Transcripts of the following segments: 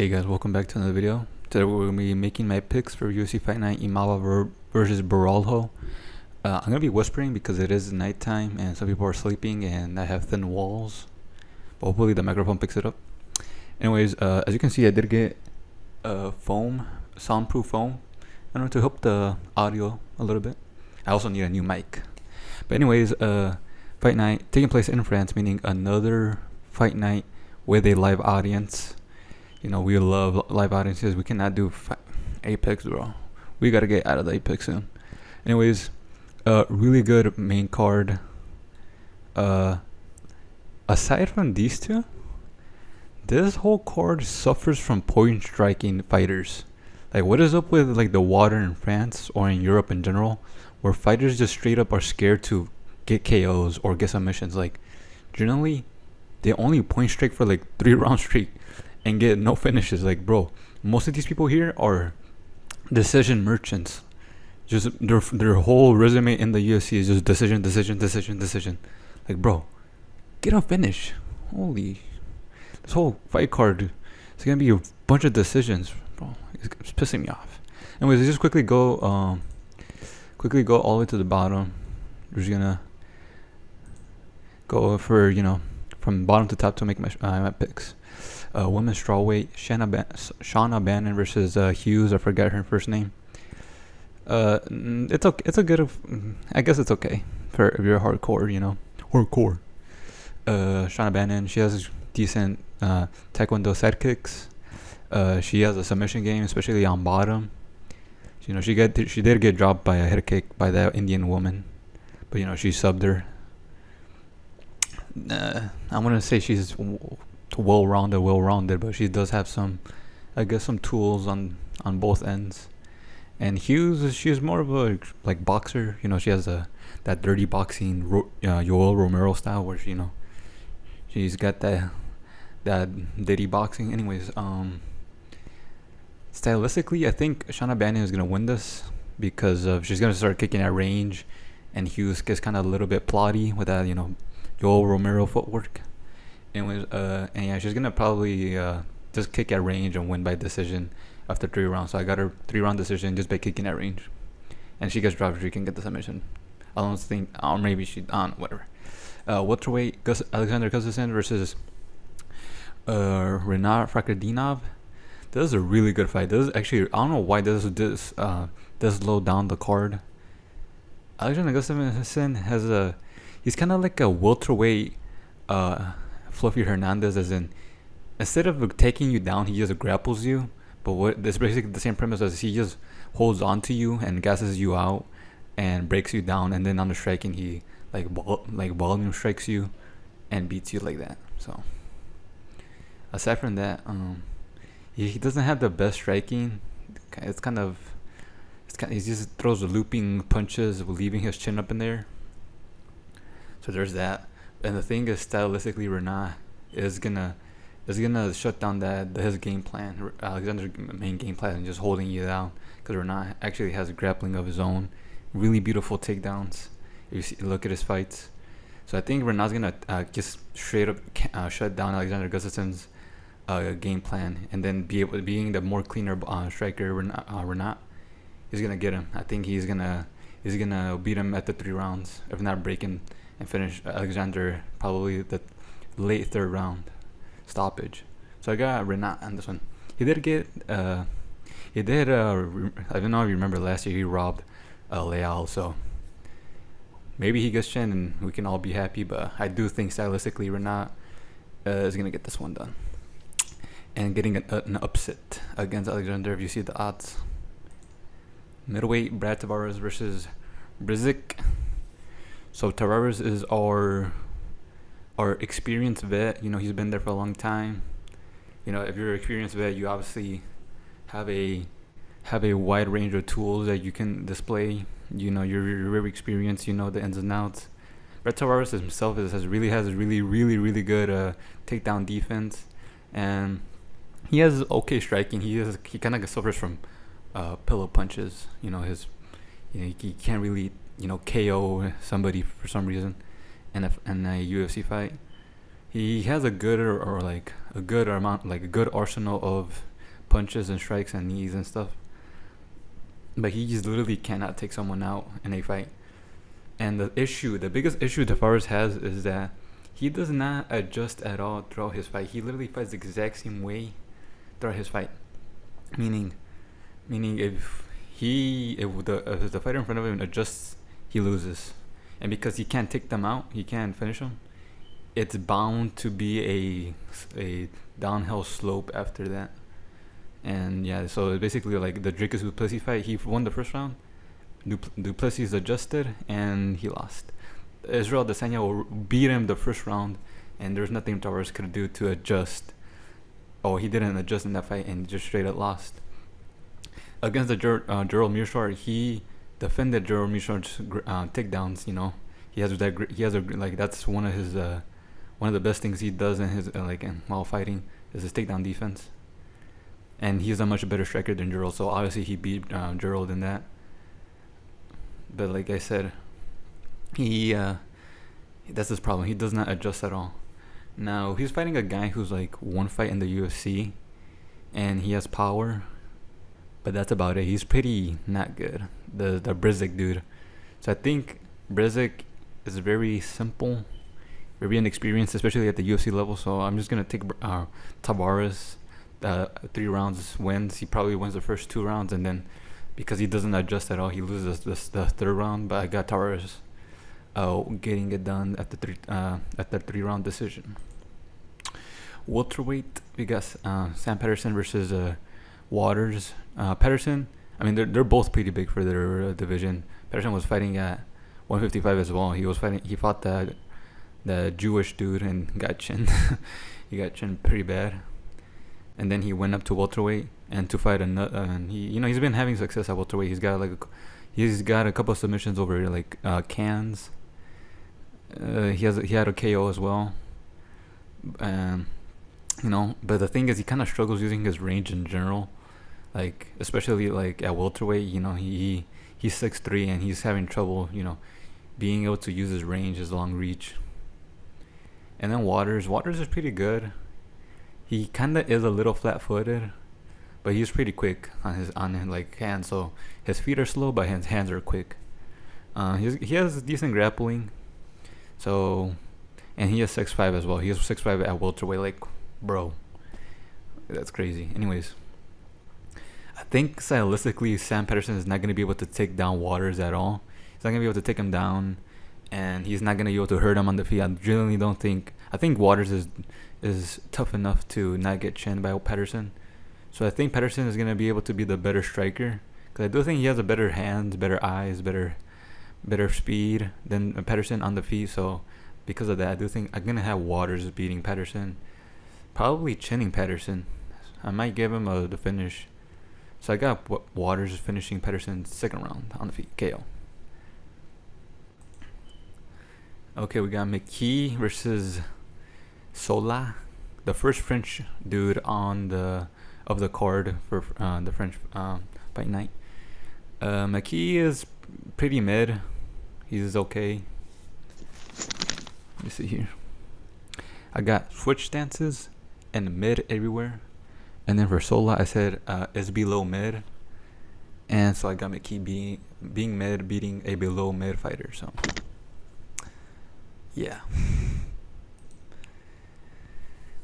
Hey guys, welcome back to another video. Today we're going to be making my picks for UFC Fight Night Imavov versus Borralho. I'm going to be whispering because it is nighttime and some people are sleeping and I have thin walls. But hopefully the microphone picks it up. Anyways, as you can see, I did get foam, soundproof foam, to help the audio a little bit. I also need a new mic. But anyways, Fight Night taking place in France, meaning another Fight Night with a live audience. You know, we love live audiences. We cannot do Apex, bro. We gotta get out of the Apex soon. Anyways, really good main card. Aside from these two, this whole card suffers from point striking fighters. Like, what is up with like the water in France or in Europe in general, where fighters just straight up are scared to get KOs or get submissions? Like, generally, they only point strike for like 3 rounds straight and get no finishes. Like, bro, most of these people here are decision merchants. Just their whole resume in the UFC is just decision. Like, bro, get a finish. Holy, this whole fight card is gonna be a bunch of decisions, bro. It's pissing me off. Anyways, let's just quickly go all the way to the bottom. We're just gonna go for, from bottom to top to make my picks. Women's strawweight, Shauna Bannon versus Hughes. I forgot her first name. It's okay. It's a good. I guess it's okay for if you're hardcore. Hardcore. Shauna Bannon. She has decent taekwondo side kicks. She has a submission game, especially on bottom. She did get dropped by a head kick by that Indian woman, but she subbed her. I'm gonna say she's well-rounded, but she does have some tools on both ends. And Hughes, she's more of a like boxer. She has that dirty boxing Yoel Romero style, where she's got that dirty boxing. Anyways, stylistically, I think Shauna Bannon is gonna win this because she's gonna start kicking at range, and Hughes gets kind of a little bit plotty with that Yoel Romero footwork. Anyways, and yeah, she's gonna probably just kick at range and win by decision after 3 rounds. So I got her 3-round decision just by kicking at range, and she gets dropped. She can get the submission. I don't think, or maybe she whatever. Welterweight, Alexander Gustafsson versus Renat Fakhretdinov. This is a really good fight. This is actually, I don't know why this low down the card. Alexander Gustafsson he's kind of like a welterweight Fluffy Hernandez, as in, instead of taking you down, he just grapples you. But this basically the same premise as he just holds on to you and gasses you out and breaks you down, and then on the striking he like volume strikes you and beats you like that. So aside from that, he doesn't have the best striking. He just throws the looping punches, leaving his chin up in there. So there's that. And the thing is, stylistically, Renat is gonna shut down his game plan, Alexander's main game plan, and just holding you down, because Renat actually has grappling of his own, really beautiful takedowns. If you look at his fights, so I think Renat's gonna just straight up shut down Alexander Gustafsson's game plan, and then being the more cleaner striker, Renat is gonna get him. I think he's gonna beat him at the 3 rounds, if not breaking and finish Alexander probably the late 3rd round stoppage. So I got Renat on this one. He did I don't know if you remember last year he robbed Leal, so maybe he gets chin and we can all be happy, but I do think stylistically Renat is gonna get this one done and getting an upset against Alexander if you see the odds. Middleweight, Brad Tavares versus Bryczek. So Tavares is our experienced vet. He's been there for a long time. If you're an experienced vet, you obviously have a wide range of tools that you can display. You're very experienced. The ins and outs. Brad Tavares himself has really good takedown defense, and he has okay striking. He kind of suffers from pillow punches. He can't really KO somebody for some reason in a UFC fight. He has a good arsenal of punches and strikes and knees and stuff. But he just literally cannot take someone out in a fight. And the biggest issue Tavares has is that he does not adjust at all throughout his fight. He literally fights the exact same way throughout his fight. Meaning if the fighter in front of him adjusts, he loses. And because he can't take them out, he can't finish them, it's bound to be a downhill slope after that. And yeah, so basically like the Dricus Duplessis fight, he won the first round. Duplessis adjusted and he lost. Israel Adesanya beat him the first round, and there's nothing Tavares could do to adjust. Oh, he didn't adjust in that fight and just straight up lost. Against the Gerald Meerschaert, he defended Gerald Meerschaert's takedowns. You know, that's one of the best things he does in his while fighting is his takedown defense. And he's a much better striker than Gerald, so obviously he beat Gerald in that. But like I said, that's his problem. He does not adjust at all. Now he's fighting a guy who's like one fight in the UFC, and he has power, but that's about it. He's pretty not good. The Bryczek dude. So I think Bryczek is very simple, very inexperienced, especially at the UFC level. So I'm just gonna take Tavares. 3 rounds wins. He probably wins the first 2 rounds, and then because he doesn't adjust at all, he loses the 3rd round. But I got Tavares getting it done at the 3-round decision. Welterweight, we got Sam Patterson versus Waters. Patterson, I mean they're both pretty big for their division. Patterson was fighting at 155 as well. He fought the Jewish dude and got chinned. He got chinned pretty bad. And then he went up to welterweight and to fight and he's been having success at welterweight. He's got a couple of submissions over cans. He had a KO as well. But the thing is, he kind of struggles using his range in general. Especially at welterweight, he's 6'3" and he's having trouble, being able to use his range, his long reach. And then Waters is pretty good. He kind of is a little flat-footed, but he's pretty quick on his hands. So his feet are slow, but his hands are quick. He has decent grappling. So, and he is 6'5" as well. He is 6'5" at welterweight. Bro, that's crazy. Anyways, I think stylistically, Sam Patterson is not gonna be able to take down Waters at all. He's not gonna be able to take him down, and he's not gonna be able to hurt him on the feet. I really don't think. I think Waters is tough enough to not get chinned by Patterson. So I think Patterson is going to be able to be the better striker. Because I do think he has a better hands, better eyes, better speed than Patterson on the feet. So because of that, I do think I'm going to have Waters beating Patterson. Probably chinning Patterson. I might give him the finish. So I got Waters finishing Patterson's 2nd round on the feet. KO. Okay, we got McKee versus Sola, the first French dude of the card for the French fight night. McKee is pretty mid. He's okay. Let me see here. I got switch stances and mid everywhere. And then for Sola, I said it's below mid. And so I got McKee being mid, beating a below mid fighter. So, yeah.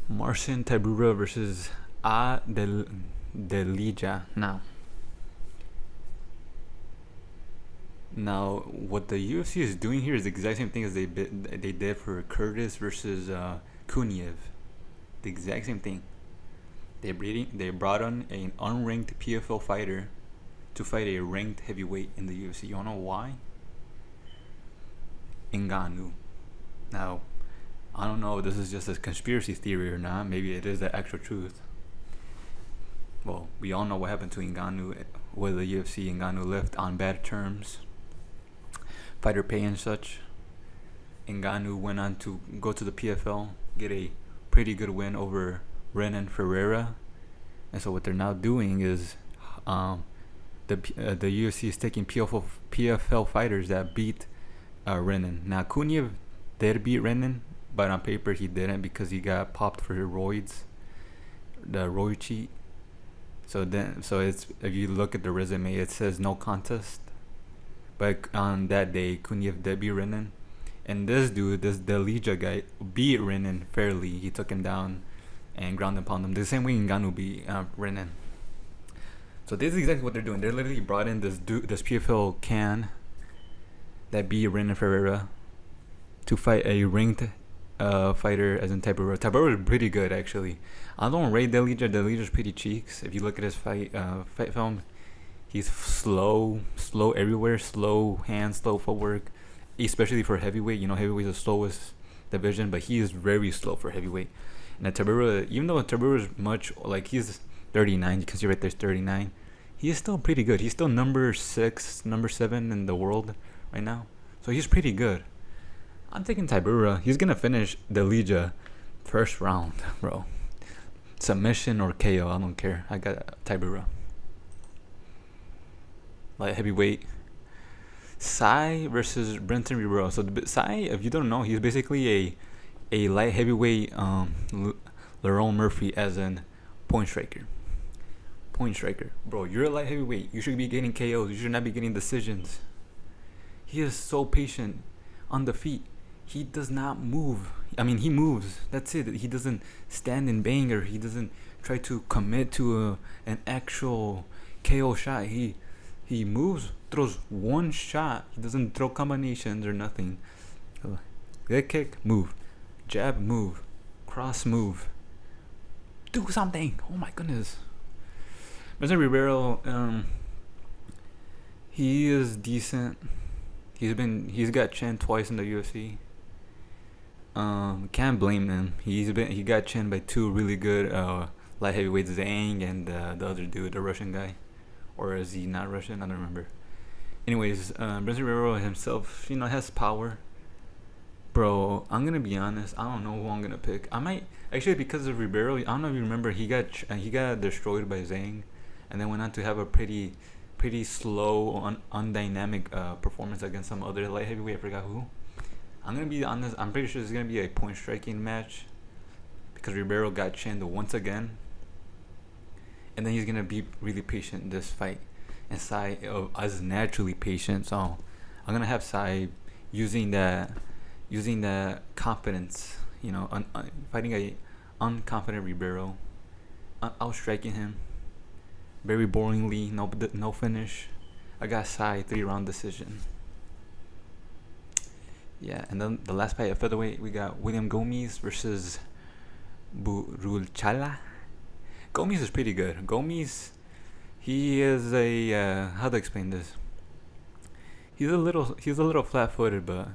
Marcin Tybura versus Delija. Now, what the UFC is doing here is the exact same thing as they did for Curtis versus Kuniev. The exact same thing. They brought on an unranked PFL fighter to fight a ranked heavyweight in the UFC. You wanna know why? Ngannou. Now, I don't know if this is just a conspiracy theory or not. Maybe it is the actual truth. Well, we all know what happened to Ngannou with the UFC. Ngannou left on bad terms. Fighter pay and such. Ngannou went on to go to the PFL, get a pretty good win over Renan Ferreira. And so what they're now doing is the UFC is taking PFL fighters that beat Renan. Now, Kuniev did beat Renan, but on paper he didn't because he got popped for roids, the roid cheat. So it's, if you look at the resume, it says no contest. But on that day, Kuniev beat Renan, and this Delija guy, beat Renan fairly. He took him down and ground and pound him the same way Ngannou beat Renan. So this is exactly what they're doing. They're literally brought in this PFL can that beat Renan Ferreira to fight a ranked fighter as in Tybura. Tybura is pretty good actually. I don't rate Delija. Delija's pretty cheeks. If you look at his fight film, he's slow everywhere. Slow hands, slow footwork, especially for heavyweight. Heavyweight is the slowest division, but he is very slow for heavyweight. And Tybura, even though Tybura is much like he's 39, you can see right there's 39. He is still pretty good. He's still number 6, number 7 in the world right now. So he's pretty good. I'm taking Tybura. He's gonna finish Delija first round, bro. Submission or KO, I don't care. I got Tybura. Light heavyweight. Sai versus Brenton Ribeiro. So Sai, if you don't know, he's basically a light heavyweight Lerone Murphy as in point striker. Bro, you're a light heavyweight. You should be getting KOs. You should not be getting decisions. He is so patient on the feet. He does not move. I mean, he moves. That's it. He doesn't stand and bang, or he doesn't try to commit to an actual KO shot. He moves, throws one shot. He doesn't throw combinations or nothing. Leg kick, move. Jab, move. Cross, move. Do something. Oh my goodness. Mr. Ribeiro, he is decent. He's got chin twice in the UFC. Can't blame him. He got chin by two really good light heavyweights, Zhang and the other dude, the Russian guy, or is he not Russian? I don't remember. Anyways, Mr. Ribeiro himself, has power. Bro, I'm gonna be honest. I don't know who I'm gonna pick. I might actually, because of Ribeiro. I don't know if you remember. He got destroyed by Zhang, and then went on to have a pretty slow, undynamic performance against some other light heavyweight. I forgot who. I'm gonna be honest. I'm pretty sure it's gonna be a point striking match, because Ribeiro got chinned once again, and then he's gonna be really patient in this fight, and Sai is naturally patient. So I'm gonna have Sai using that confidence, fighting a unconfident Ribeiro, outstriking him very boringly, no finish. I got Sai 3-round decision. Yeah, and then the last fight at featherweight, we got William Gomis versus Ruchala. Gomis is pretty good. Gomis, he is a how to explain this? He's a little flat-footed, but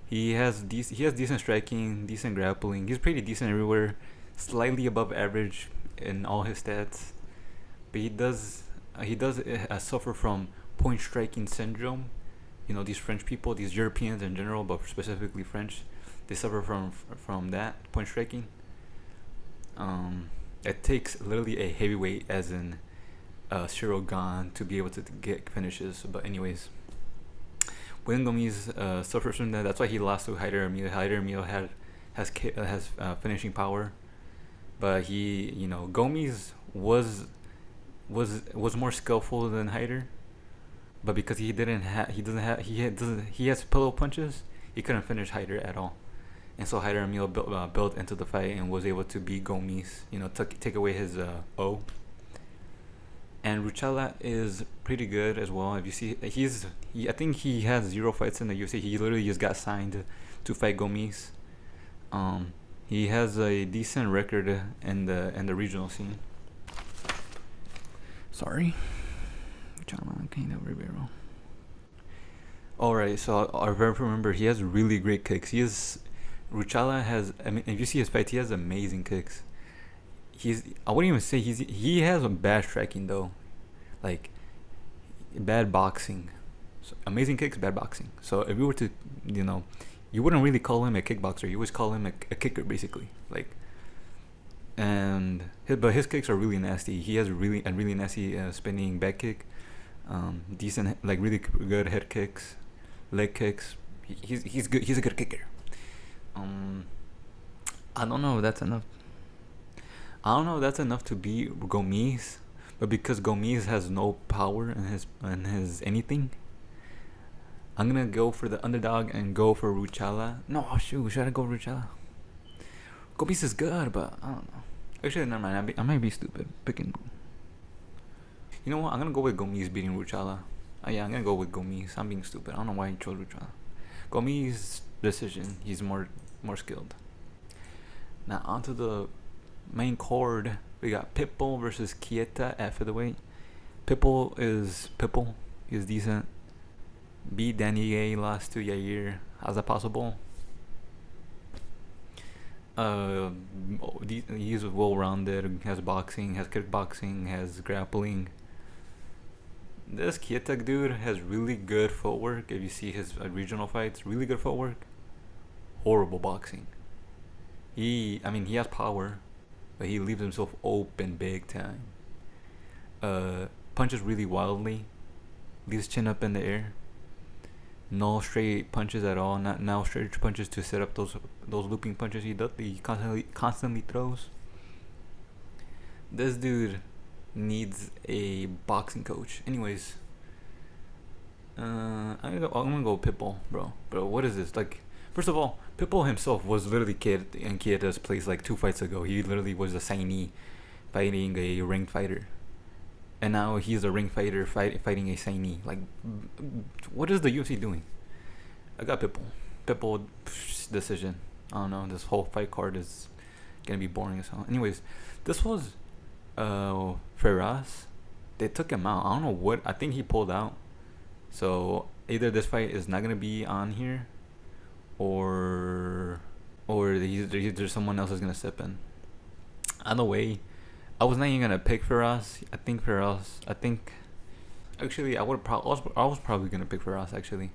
he has decent striking, decent grappling. He's pretty decent everywhere, slightly above average in all his stats. But he does suffer from point striking syndrome. These French people, these Europeans in general, but specifically French, they suffer from that point striking. It takes literally a heavyweight, as in Cyril Gane, to be able to get finishes. But anyways, William Gomis suffers from that. That's why he lost to Haider Emil. Haider Emil has finishing power, but Gomis was more skillful than Haider, but because he has pillow punches, he couldn't finish Haider at all, and so Haider Emil built into the fight and was able to beat Gomis. Take away his O. And Ruchala is pretty good as well. If you see, I think he has 0 fights in the UFC. He literally just got signed to fight Gomis. He has a decent record in the regional scene. Sorry. Ribeiro. Alright, so I remember he has really great kicks. Ruchala has, if you see his fights, he has amazing kicks. I wouldn't even say he has a bad striking though, like bad boxing. So amazing kicks, bad boxing. So if you were to, you wouldn't really call him a kickboxer. You always call him a kicker, basically. But his kicks are really nasty. He has a really nasty spinning back kick, decent, really good head kicks, leg kicks. He's good. He's a good kicker. I don't know if that's enough to beat Gomis, But because Gomis has no power in his anything, I'm gonna go for the underdog and go for Ruchala. No, shoot, should I go Ruchala? Gomis is good, but I don't know. Actually, never mind. I might be stupid picking. You know what? I'm gonna go with Gomis beating Ruchala. Yeah, I'm gonna go with Gomis. I'm being stupid. I don't know why I chose Ruchala. Gomis' decision. He's more skilled. Now onto the main card. We got Pitbull versus Keita at featherweight. Pitbull. He's decent. Beat Delija, lost to Yair. How's that possible? He's well-rounded. Has boxing, has kickboxing, has grappling. This Keita dude has really good footwork. If you see his regional fights, really good footwork. Horrible boxing. He has power, but he leaves himself open big time. Punches really wildly. Leaves chin up in the air. No straight punches at all. Not now straight punches to set up those looping punches he constantly throws. This dude needs a boxing coach. Anyways, I'm gonna go Pitbull, bro. What is this? Like, first of all, Pitbull himself was literally in Keita's place like 2 fights ago. He literally was a signee fighting a ranked fighter. And now he's a ring fighter fighting a signee. Like, what is the UFC doing? I got Pitbull. Pitbull decision. I don't know. This whole fight card is gonna be boring as hell. Anyways, this was Fakhretdinov. They took him out. I don't know what. I think he pulled out. So either this fight is not gonna be on here, or there's someone else is gonna step in. Either way, I was not even gonna pick Fakhretdinov. Actually, I was probably gonna pick Fakhretdinov actually.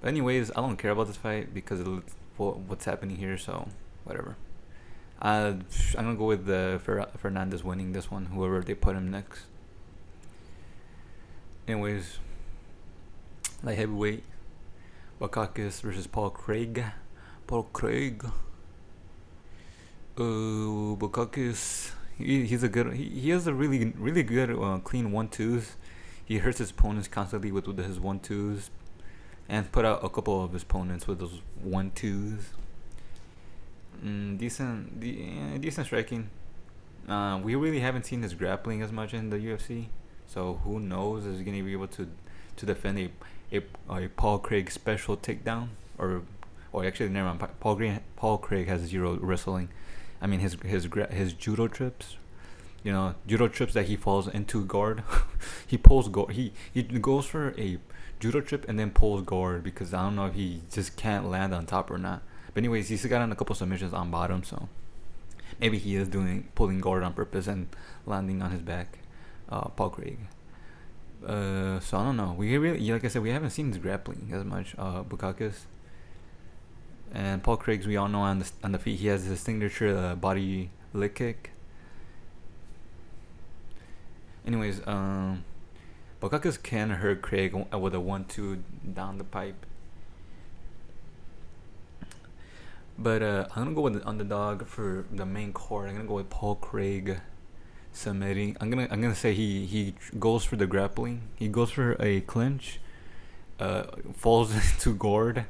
But anyways, I don't care about this fight because of what's happening here. So whatever. I'm gonna go with the Fernandez winning this one. Whoever they put him next. Anyways, light heavyweight, Bukauskas versus Paul Craig. Bukauskas. He has a really good clean 1-2s. He hurts his opponents constantly with his 1-2s, and put out a couple of his opponents with those 1-2s. Decent striking. We really haven't seen his grappling as much in the UFC, so who knows if he's gonna be able to defend a Paul Craig special takedown, or actually never mind. Paul Craig has 0 wrestling. I mean his judo trips, judo trips that he falls into guard. He pulls guard. He goes for a judo trip and then pulls guard because I don't know if he just can't land on top or not. But anyways, he's gotten a couple submissions on bottom, so maybe he is pulling guard on purpose and landing on his back. Paul Craig. So I don't know. We really, like I said, we haven't seen his grappling as much. Bukauskas. And Paul Craig's, we all know on the feet, he has his signature body lick kick. Anyways, Bukauskas can hurt Craig with a 1-2 down the pipe. But I'm gonna go with the underdog for the main card. I'm gonna go with Paul Craig submitting. I'm gonna say he goes for the grappling. He goes for a clinch. Falls into guard.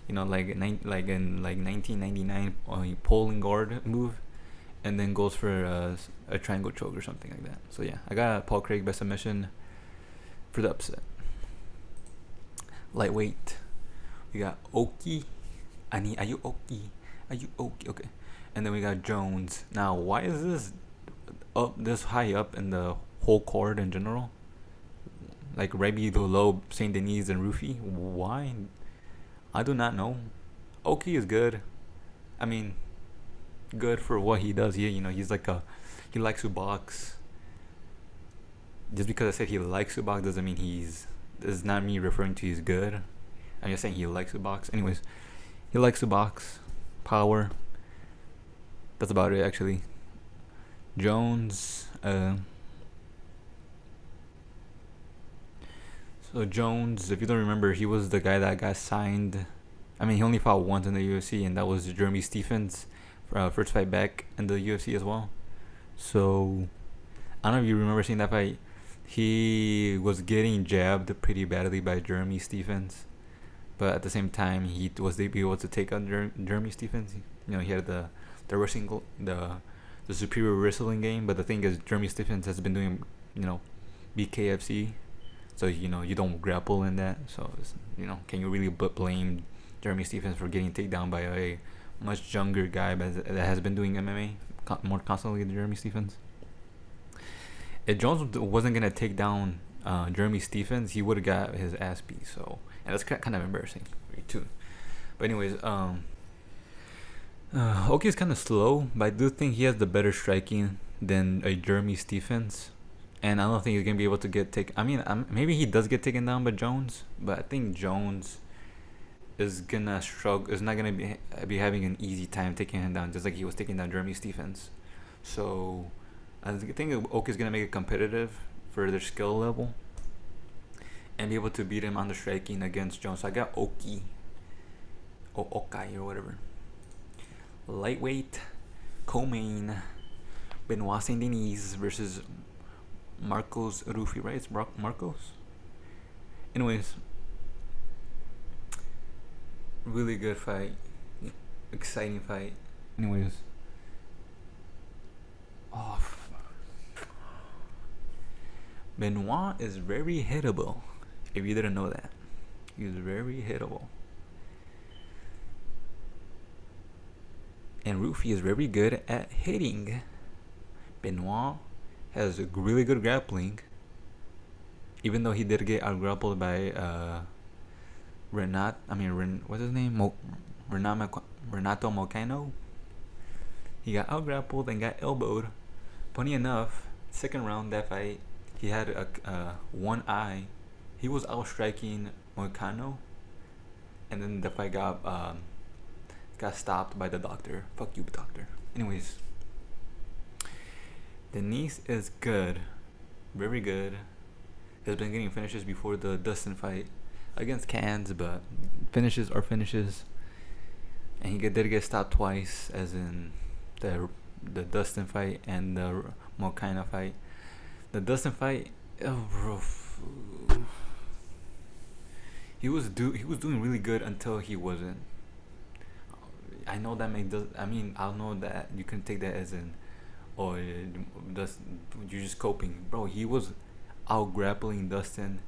Like in 1999, pulling guard move, and then goes for a triangle choke or something like that. So yeah, I got Paul Craig by submission for the upset. Lightweight, we got Oki. Are you Oki? Okay. And then we got Jones. Now, why is this up this high up in the whole card in general? Like right below Saint-Denis and Ruffy? Why? I do not know. Oki is good. I mean, good for what he does. He's like he likes to box. Just because I said he likes to box doesn't mean this is not me referring to he's good. I'm just saying he likes to box. Anyways, he likes to box. Power. That's about it actually. Jones. So Jones, if you don't remember, he was the guy that got signed. I mean, he only fought once in the UFC, and that was Jeremy Stephens' first fight back in the UFC as well. So I don't know if you remember seeing that fight. He was getting jabbed pretty badly by Jeremy Stephens, but at the same time he was able to take on Jeremy Stephens. He had the wrestling the superior wrestling game. But the thing is, Jeremy Stephens has been doing BKFC, so you don't grapple in that. So can you really blame Jeremy Stephens for getting taken down by a much younger guy that has been doing MMA more constantly than Jeremy Stephens? If Jones wasn't gonna take down Jeremy Stephens, he would have got his ass beat. So, and that's kind of embarrassing too. But anyways, Oki is kind of slow, but I do think he has the better striking than a Jeremy Stephens, and I don't think he's gonna be able to maybe he does get taken down by Jones, but I think Jones is gonna struggle. Is not gonna be having an easy time taking him down, just like he was taking down Jeremy Stephens. So I think Oki is gonna make it competitive for their skill level and be able to beat him on the striking against Jones. So I got Oki or Okai or whatever. Lightweight co-main Benoit Saint-Denis versus Marcos Ruffy, right? It's Marcos. Anyways, really good fight, exciting fight. Anyways, Benoit is very hittable. If you didn't know that, he's very hittable. And Ruffy is very good at hitting. Benoit has really good grappling, even though he did get out grappled by what's his name? Renato Moicano. He got out grappled and got elbowed. Funny enough, second round that fight, he had one eye. He was out striking Moicano, and then the fight got stopped by the doctor. Fuck you, doctor. Anyways, Denis is good, very good. Has been getting finishes before the Dustin fight against Cans, but finishes are finishes. And he did get stopped twice, as in the Dustin fight and the Moicano fight. The Dustin fight, he was doing really good until he wasn't. I know that I know that you can take that as in, you're just coping, bro. He was out grappling Dustin.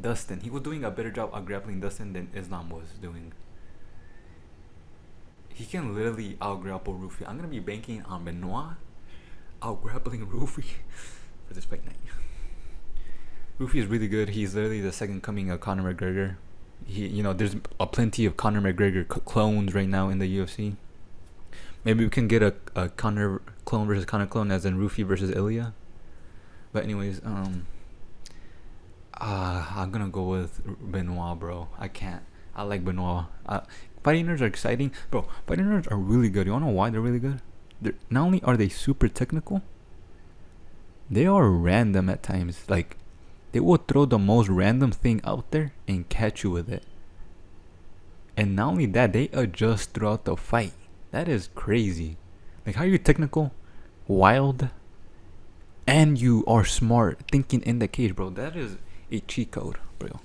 He was doing a better job out grappling Dustin than Islam was doing. He can literally out grapple Ruffy. I'm gonna be banking on Benoit out grappling Ruffy for this fight night. Ruffy is really good. He's literally the second coming of Conor McGregor. There's plenty of Conor McGregor clones right now in the UFC. Maybe we can get a Conor clone versus Conor clone, as in Ruffy versus Ilya. But anyways, I'm gonna go with Benoit, bro. I like Benoit. Fighting nerds are exciting, bro. Fighting nerds are really good. You wanna know why they're really good? Not only are they super technical, they are random at times. Like, they will throw the most random thing out there and catch you with it. And not only that, they adjust throughout the fight. That is crazy. Like, how are you technical, wild, and you are smart, thinking in the cage, bro? That is a cheat code, bro.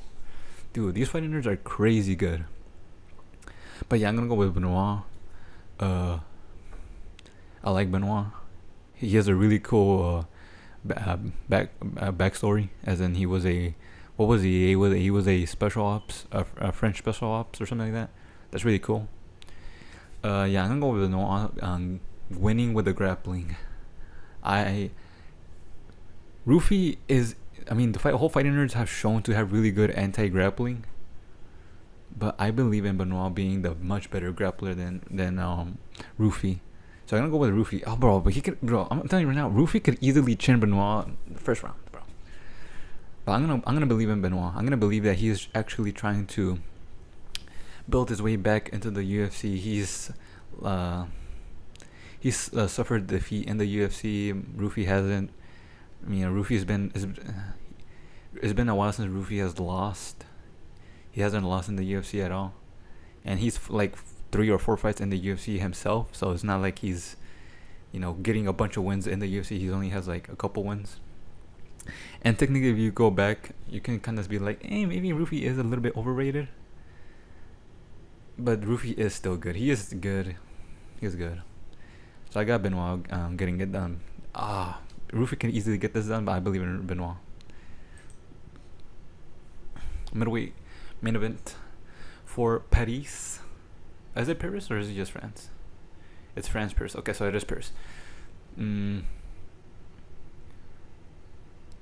Dude, these fighting nerds are crazy good. But yeah, I'm gonna go with Benoit. I like Benoit. He has a really cool backstory, as in he was a special ops, a French special ops or something like that. That's really cool. Yeah, I'm gonna go with Benoit winning with the grappling. Ruffy is, the whole fighting nerds have shown to have really good anti-grappling, but I believe in Benoit being the much better grappler than Ruffy. So I'm gonna go with Ruffy. Oh, bro, but I'm telling you right now, Ruffy could easily chin Benoit in the first round, bro. But I'm gonna believe in Benoit. I'm gonna believe that he's actually trying to build his way back into the UFC. He's suffered defeat in the UFC. Ruffy hasn't. It's been a while since Ruffy has lost. He hasn't lost in the UFC at all, and he's like 3 or 4 fights in the UFC himself. So it's not like he's you know, getting a bunch of wins in the UFC. He only has like a couple wins. And technically, if you go back, you can kind of be like, hey, maybe Ruffy is a little bit overrated. But Ruffy is still good. He is good. He is good. So I got Benoit getting it done. Ruffy can easily get this done, but I believe in Benoit. Middleweight main event for Paris. Is it Paris or is it just France? It's France, Paris. Okay, so it is Paris. I'm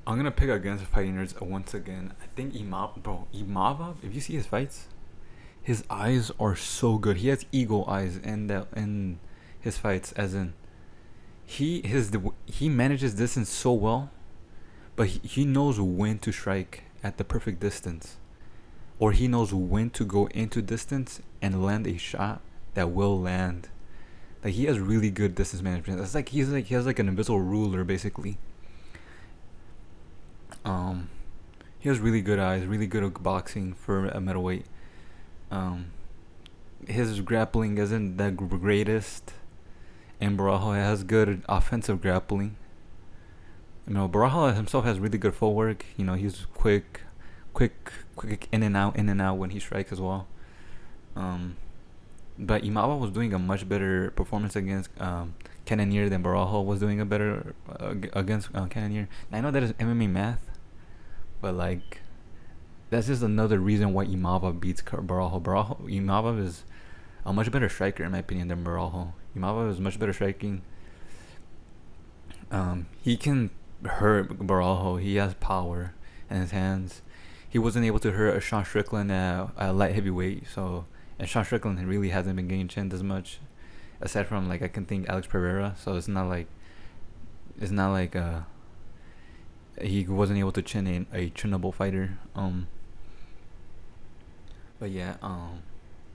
gonna pick against fighting nerds once again. I think Imavov. If you see his fights, his eyes are so good. He has eagle eyes in his fights, as in he manages distance so well, but he knows when to strike at the perfect distance, or he knows when to go into distance and land a shot that will land. Like, he has really good distance management. It's like he has like an invisible ruler basically. He has really good eyes, really good at boxing for a middleweight. His grappling isn't the greatest, and Borralho has good offensive grappling. You know, Borralho himself has really good footwork. You know, he's quick in and out when he strikes as well. But Imavov was doing a much better performance against Cannonier than Borralho was doing a better against Cannonier. I know that is MMA math, but like, that's just another reason why Imavov beats Borralho. Imavov is a much better striker in my opinion than Borralho. Imavov is much better striking. He can hurt Borralho. He has power in his hands. He wasn't able to hurt Sean Strickland at light heavyweight, and Sean Strickland really hasn't been getting chinned as much, aside from like I can think Alex Pereira. So it's not like he wasn't able to chin a chinnable fighter. But yeah,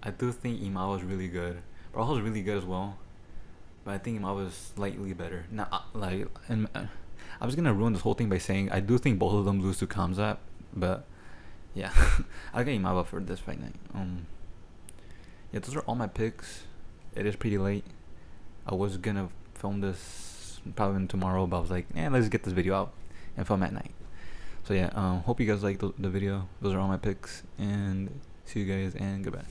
I do think Imavov is really good. Borralho is really good as well, but I think Imavov is slightly better. Now, I was gonna ruin this whole thing by saying I do think both of them lose to Khamzat, but yeah, I got Imavov for this fight night. Yeah, those are all my picks. It is pretty late. I was gonna film this probably tomorrow, but I was like, let's get this video out and film at night. So yeah, hope you guys liked the video. Those are all my picks, and see you guys, and goodbye.